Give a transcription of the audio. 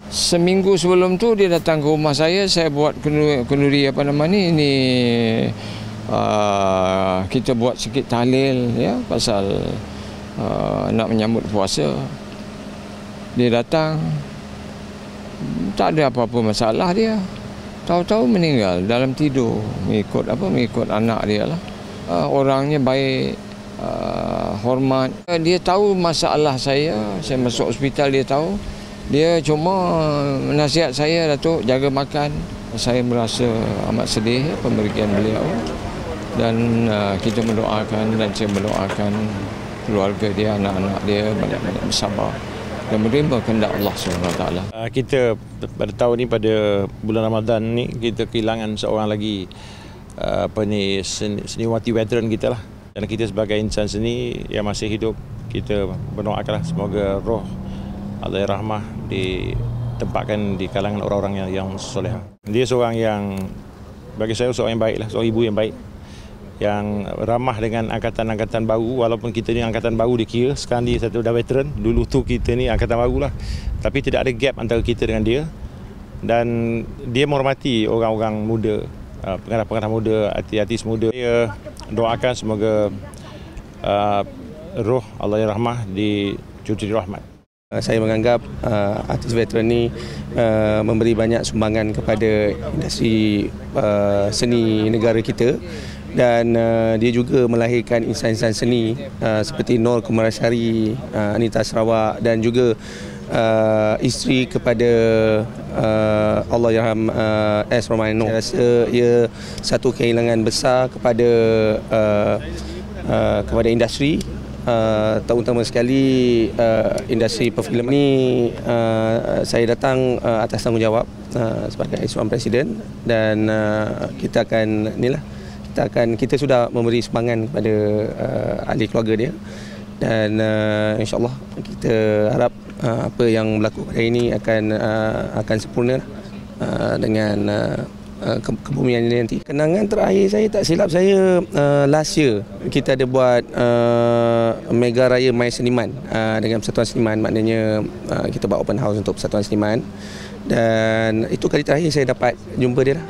Seminggu sebelum tu dia datang ke rumah saya buat kenduri apa nama ni, kita buat sikit tahlil ya pasal nak menyambut puasa. Dia datang, tak ada apa-apa masalah dia. Tahu-tahu meninggal dalam tidur, mengikut anak dia lah. Orangnya baik, hormat. Dia tahu masalah saya masuk hospital, dia tahu. Dia cuma nasihat saya, Datuk, jaga makan. Saya merasa amat sedih pemberian beliau. Dan kita mendoakan dan saya mendoakan keluarga dia, anak-anak dia banyak-banyak bersabar dan menerima kehendak Allah SWT. Kita pada tahun ni, pada bulan Ramadan ni, kita kehilangan seorang lagi seniwati veteran kita lah. Dan kita sebagai insan seni yang masih hidup, kita berdoakanlah semoga roh Allahyarham ditempatkan di kalangan orang-orang yang soleh. Dia seorang yang, bagi saya, seorang yang baik lah, seorang ibu yang baik, yang ramah dengan angkatan-angkatan baru. Walaupun kita ni angkatan baru dikira, sekarang dia satu dah veteran, dulu tu kita ni angkatan baru lah. Tapi tidak ada gap antara kita dengan dia. Dan dia menghormati orang-orang muda, pengarah-pengarah muda, artis-artis muda. Dia doakan semoga roh Allahyarham dicuci rahmat. Saya menganggap artis veteran ni memberi banyak sumbangan kepada industri seni negara kita. Dan dia juga melahirkan insan-insan seni seperti Nur Kumarasari, Anita Sarawak, dan juga isteri kepada Allahyarham S. Romano. Saya rasa ia satu kehilangan besar kepada industri, terutama sekali industri perfilman ini. Saya datang atas tanggungjawab sebagai seorang presiden, dan kita akan kita sudah memberi sumbangan kepada ahli keluarga dia, dan insya-Allah kita harap apa yang berlaku hari ini akan sempurna dengan kebumian ini nanti. Kenangan terakhir saya, tak silap saya, last year kita ada buat Mega Raya Main Seniman dengan Persatuan Seniman. Maknanya kita buat open house untuk Persatuan Seniman, dan itu kali terakhir saya dapat jumpa dia lah.